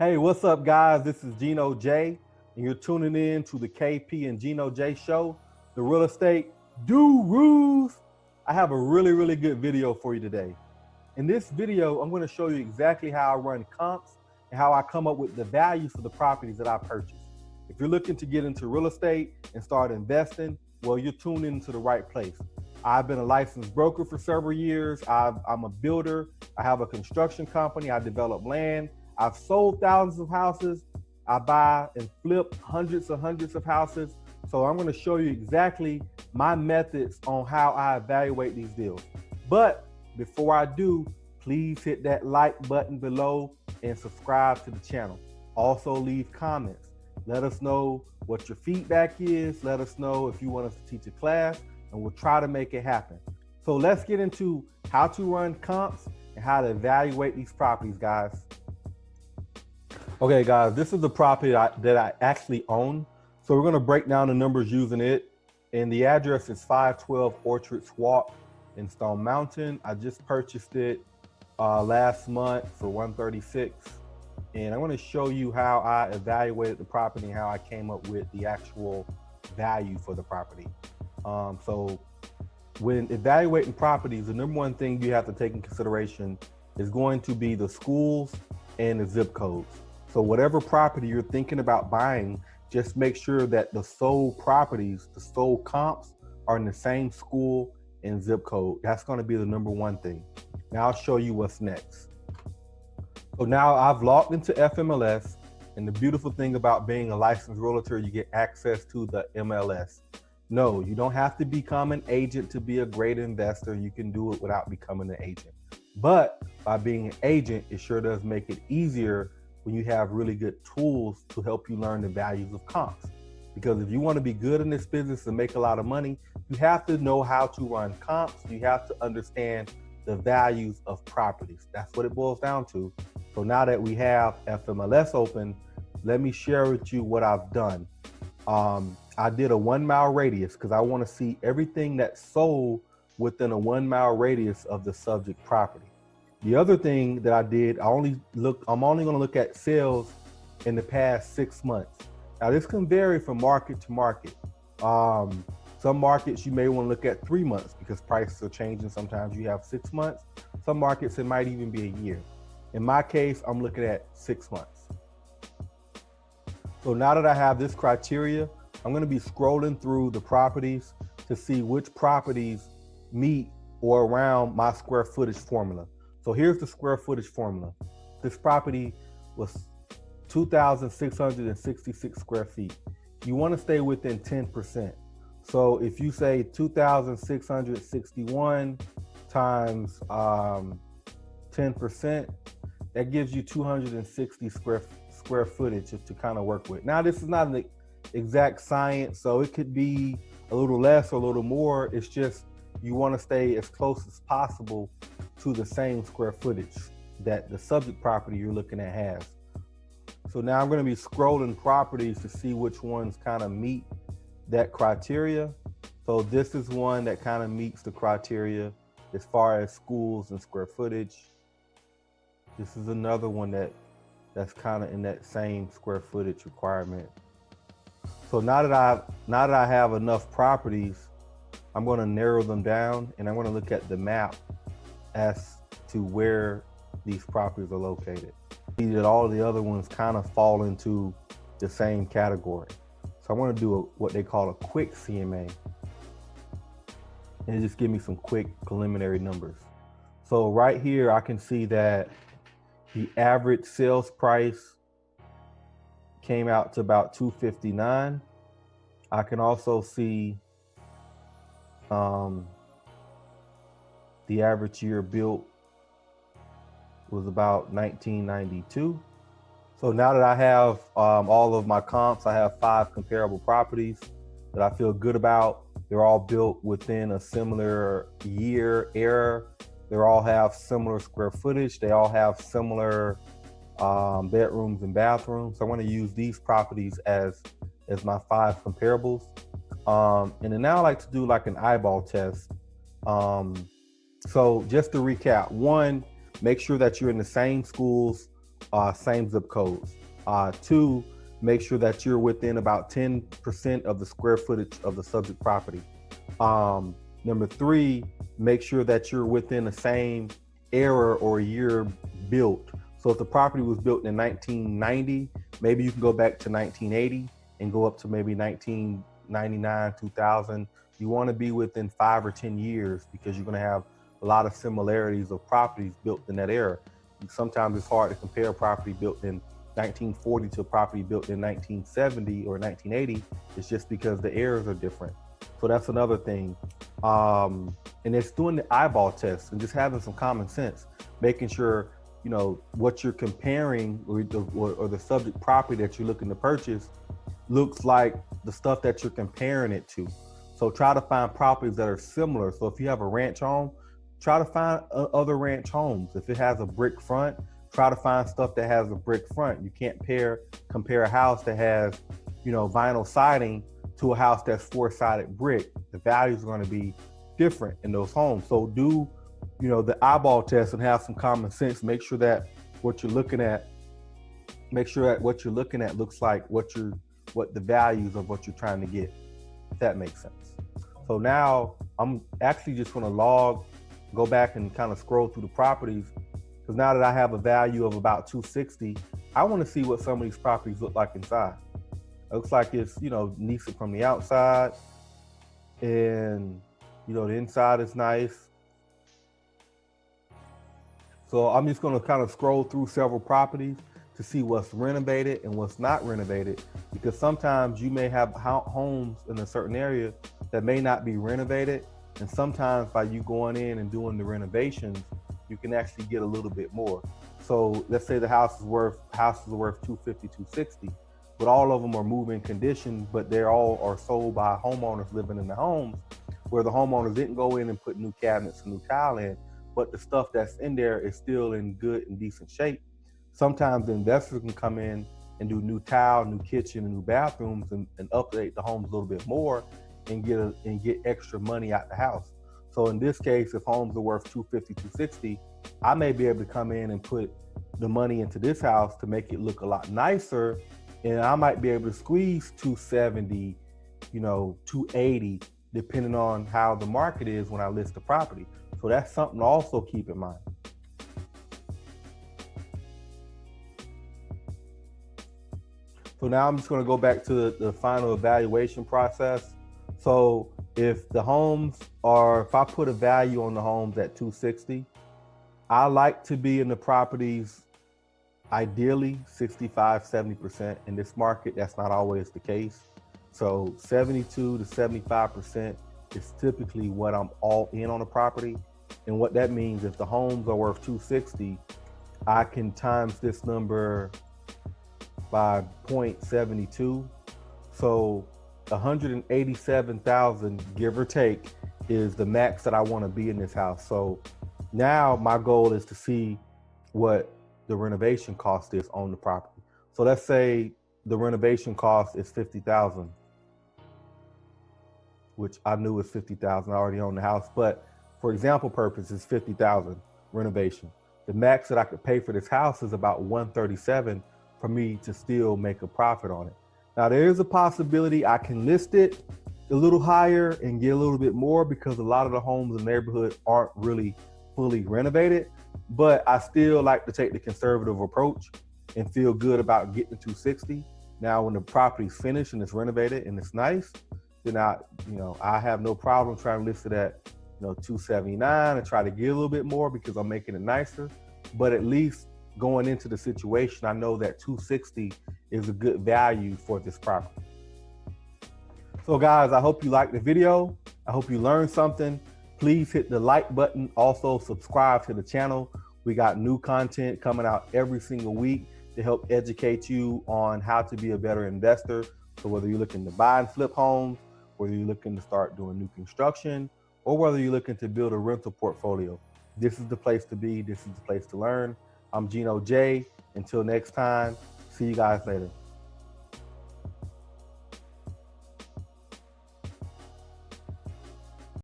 Hey, what's up, guys? This is Geno J, and you're tuning in to the KP and Geno J show, the real estate gurus. I have a really good video for you today. In this video, I'm going to show you exactly how I run comps and how I come up with the values for the properties that I purchase. If you're looking to get into real estate and start investing, well, you're tuned into the right place. I've been a licensed broker for several years. I'm a builder. I have a construction company. I develop land. I've sold thousands of houses. I buy and flip hundreds of houses. So I'm going to show you exactly my methods on how I evaluate these deals. But before I do, please hit that like button below and subscribe to the channel. Also leave comments. Let us know what your feedback is. Let us know if you want us to teach a class, and we'll try to make it happen. So let's get into how to run comps and how to evaluate these properties, guys. Okay, guys, this is the property that I actually own. So we're gonna break down the numbers using it. And the address is 512 Orchards Walk in Stone Mountain. I just purchased it last month for $136. And I'm gonna show you how I evaluated the property and how I came up with the actual value for the property. So when evaluating properties, the number one thing you have to take in consideration is going to be the schools and the zip codes. So whatever property you're thinking about buying, just make sure that the sold properties, the sold comps are in the same school and zip code. That's going to be the number one thing. Now I'll show you what's next. So now I've logged into FMLS, and the beautiful thing about being a licensed realtor, you get access to the MLS. No, you don't have to become an agent to be a great investor. You can do it without becoming an agent. But by being an agent, it sure does make it easier when you have really good tools to help you learn the values of comps. Because if you want to be good in this business and make a lot of money, you have to know how to run comps. You have to understand the values of properties. That's what it boils down to. So now that we have FMLS open, let me share with you what I've done. I did a 1 mile radius because I want to see everything that's sold within a 1 mile radius of the subject property. The other thing that I did, I'm only going to look at sales in the past 6 months. Now this can vary from market to market. Some markets you may want to look at 3 months because prices are changing. Sometimes you have 6 months. Some markets it might even be a year. In my case, I'm looking at 6 months. So now that I have this criteria, I'm going to be scrolling through the properties to see which properties meet or around my square footage formula. So here's the square footage formula. This property was 2,666 square feet. You want to stay within 10%. So if you say 2,661 times 10%, that gives you 260 square footage to kind of work with. Now, this is not an exact science, so it could be a little less or a little more. It's just you want to stay as close as possible to the same square footage that the subject property you're looking at has. So now I'm going to be scrolling properties to see which ones kind of meet that criteria. So this is one that kind of meets the criteria as far as schools and square footage. This is another one that's kind of in that same square footage requirement. So now that I have enough properties, I'm going to narrow them down, and I'm going to look at the map as to where these properties are located. See that all the other ones kind of fall into the same category. So I want to do what they call a quick CMA, and just give me some quick preliminary numbers. So right here, I can see that the average sales price came out to about $259. I can also see the average year built was about 1992. So now that I have all of my comps, I have 5 comparable properties that I feel good about. They're all built within a similar year era. They all have similar square footage. They all have similar bedrooms and bathrooms. So I want to use these properties as my 5 comparables. And then now I like to do like an eyeball test. So just to recap, 1, make sure that you're in the same schools same zip codes. 2, make sure that you're within about 10% of the square footage of the subject property. Number 3, make sure that you're within the same era or year built. So if the property was built in 1990, maybe you can go back to 1980 and go up to maybe 1999, 2000. You want to be within 5 or 10 years because you're going to have a lot of similarities of properties built in that era. Sometimes it's hard to compare a property built in 1940 to a property built in 1970 or 1980. It's just because the eras are different. So that's another thing. And it's doing the eyeball test and just having some common sense, making sure, you know, what you're comparing or the subject property that you're looking to purchase looks like the stuff that you're comparing it to. So try to find properties that are similar. So if you have a ranch home, try to find other ranch homes. If it has a brick front, try to find stuff that has a brick front. You can't compare a house that has, you know, vinyl siding to a house that's 4-sided brick. The values are going to be different in those homes. So do, you know, the eyeball test and have some common sense. Make sure that what you're looking at, looks like what the values of what you're trying to get, if that makes sense. So now I'm actually just going to go back and kind of scroll through the properties, because now that I have a value of about 260, I want to see what some of these properties look like inside. It looks like it's, you know, decent from the outside, and, you know, the inside is nice. So I'm just going to kind of scroll through several properties to see what's renovated and what's not renovated, because sometimes you may have homes in a certain area that may not be renovated, and sometimes by you going in and doing the renovations, you can actually get a little bit more. So let's say the house is worth 250, 260, but all of them are move-in condition, but they all are sold by homeowners living in the homes, where the homeowners didn't go in and put new cabinets and new tile in, but the stuff that's in there is still in good and decent shape. Sometimes the investors can come in and do new tile, new kitchen, and new bathrooms, and update the homes a little bit more and get extra money out the house. So in this case, if homes are worth 250, 260, I may be able to come in and put the money into this house to make it look a lot nicer, and I might be able to squeeze 270, you know, 280, depending on how the market is when I list the property. So that's something to also keep in mind. So now I'm just going to go back to the final evaluation process. So if I put a value on the homes at 260, I like to be in the properties ideally 65, 70%. In this market, that's not always the case. So 72 to 75% is typically what I'm all in on a property. And what that means, if the homes are worth 260, I can times this number by 0.72. So 187,000, give or take, is the max that I want to be in this house. So now my goal is to see what the renovation cost is on the property. So let's say the renovation cost is 50,000, which I knew was 50,000. I already own the house, but for example purposes, 50,000 renovation. The max that I could pay for this house is about 137 for me to still make a profit on it. Now there is a possibility I can list it a little higher and get a little bit more, because a lot of the homes in the neighborhood aren't really fully renovated, but I still like to take the conservative approach and feel good about getting to 260. Now when the property's finished and it's renovated and it's nice, then I have no problem trying to list it at 279 and try to get a little bit more because I'm making it nicer. But at least going into the situation, I know that 260 is a good value for this property. So guys, I hope you liked the video. I hope you learned something. Please hit the like button. Also subscribe to the channel. We got new content coming out every single week to help educate you on how to be a better investor. So whether you're looking to buy and flip homes, whether you're looking to start doing new construction, or whether you're looking to build a rental portfolio, this is the place to be. This is the place to learn. I'm Geno J. Until next time, see you guys later.